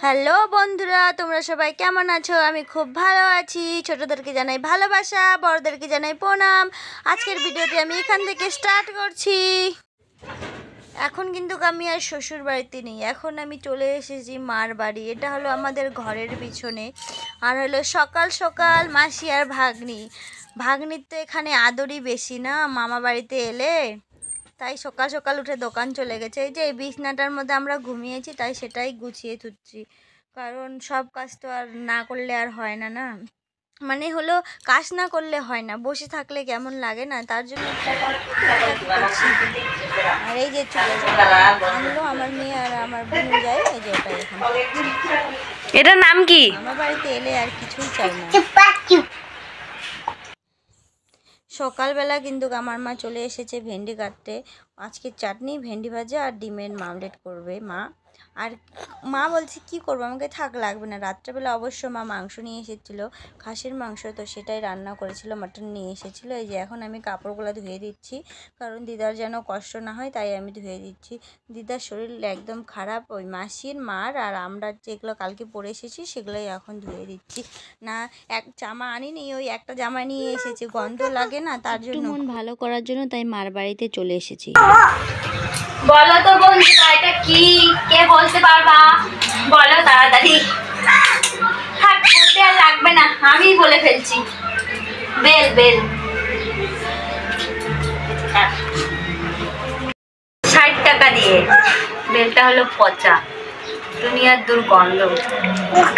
Hello বন্ধুরা, তোমরা সবাই কেমন আছো? আমি খুব ভালো আছি। ছোটদেরকে জানাই ভালোবাসা, বড়দেরকে জানাই প্রণাম। আজকের ভিডিওটি আমি এখান থেকে স্টার্ট করছি। এখন কিন্তু আমি আর শ্বশুর বাড়িতে নেই, এখন আমি চলে এসেছি মার বাড়ি। এটা হলো আমাদের ঘরের পিছনে। আর হলো সকাল সকাল মাসি আর ভাগ্নির তো এখানে আদরই বেশি না মামা বাড়িতে এলে, তাই সকাল সকাল উঠে দোকান চলে গেছে। এই যে এই বিছনাটার মধ্যে আমরা ঘুমিয়েছি, তাই সেটাই গুছিয়ে তুলছি, কারণ সব কাজ তো আর না করলে আর হয় না, না মানে হলো কাজ না করলে হয় না, বসে থাকলে কেমন লাগে না, তার জন্য করছি। আর এই যে আনলো আমার মেয়ে আর আমার বোন যায়, এই যে ওটাই এখন। এটার নাম কি? আমার বাড়িতে এলে আর কিছুই চাই না। সকালবেলা কিন্তু আমার মা চলে এসেছে ভেন্ডি কাটতে। আজকে চাটনি, ভেন্ডি ভাজা আর ডিমের মামলেট করবে মা। আর মা বলছে কি করবো, আমাকে থাক লাগবে না। রাত্রেবেলা অবশ্য মা মাংস নিয়ে এসেছিলো, খাসির মাংস, তো সেটাই রান্না করেছিল, মাটন নিয়ে এসেছিলো। এই যে এখন আমি কাপড়গুলো ধুয়ে দিচ্ছি, কারণ দিদার যেন কষ্ট না হয়, তাই আমি ধুয়ে দিচ্ছি। দিদার শরীর একদম খারাপ, ওই মাসির মার আর আমরা যেগুলো কালকে পরে এসেছি সেগুলোই এখন ধুয়ে দিচ্ছি। না এক জামা আনিনি, ওই একটা জামা নিয়ে এসেছি, গন্ধ লাগে না, তার জন্য মন ভালো করার জন্য তাই মার বাড়িতে চলে এসেছি। বলো তো বন্ধুরা, এটা কি? কে বলতে পারবা? বলো তাড়াতাড়ি। থাক, বলতে আর লাগবে না, আমি বলে ফেলছি। বেল বেল 60 টাকা দিয়ে। বেলটা হলো পচা, দুনিয়ার দুর্গন্ধ,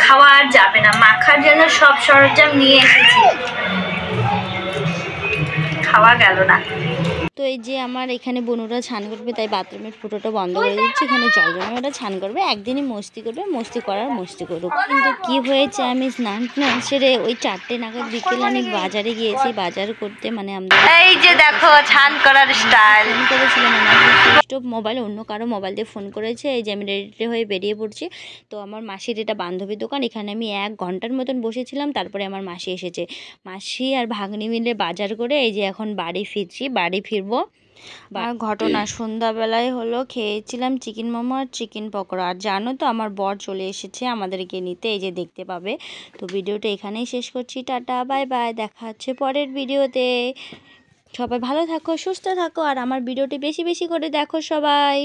খাওয়া আর যাবে না। মাখার জন্য সব সরঞ্জাম নিয়ে এসেছি, খাওয়া গেল না। তো এই যে আমার এখানে বোনুরা স্নান করবে, তাই বাথরুমের ফুটোটা বন্ধ করে দিচ্ছি। এখানে জল জমে, ওরা স্নান করবে, একদিনই মস্তি করবে, মস্তি করুক। কিন্তু কি হয়েছে, আমি স্নান সেরে ওই 4টে নাগাদ বিকেলে আমি বাজারে গিয়েছি, বাজার করতে। মানে আমরা এই যে দেখো স্নান করার স্টাইল। ফোন করেছিলাম আমার স্টপ মোবাইল, অন্য কারো মোবাইল দিয়ে ফোন করেছে। এই যে আমি রেডি হয়ে বেরিয়ে পড়ছি। তো আমার মাসির এটা বান্ধবীর দোকান, এখানে আমি 1 ঘন্টার মতন বসেছিলাম। তারপরে আমার মাসি এসেছে, মাসি আর ভাগ্নি মিলে বাজার করে এই যে এখন বাড়ি ফিরবো। আর ঘটনা সন্ধ্যাবেলায় হলো খেয়েছিলাম চিকেন মোমো আর চিকেন পকোড়া। আর জানো তো আমার বর চলে এসেছে আমাদেরকে নিতে, এই যে দেখতে পাবে। তো ভিডিওটা এখানেই শেষ করছি, টাটা বাই বাই, দেখা হচ্ছে পরের ভিডিওতে। সবাই ভালো থাকো, সুস্থ থাকো, আর আমার ভিডিওটি বেশি বেশি করে দেখো সবাই।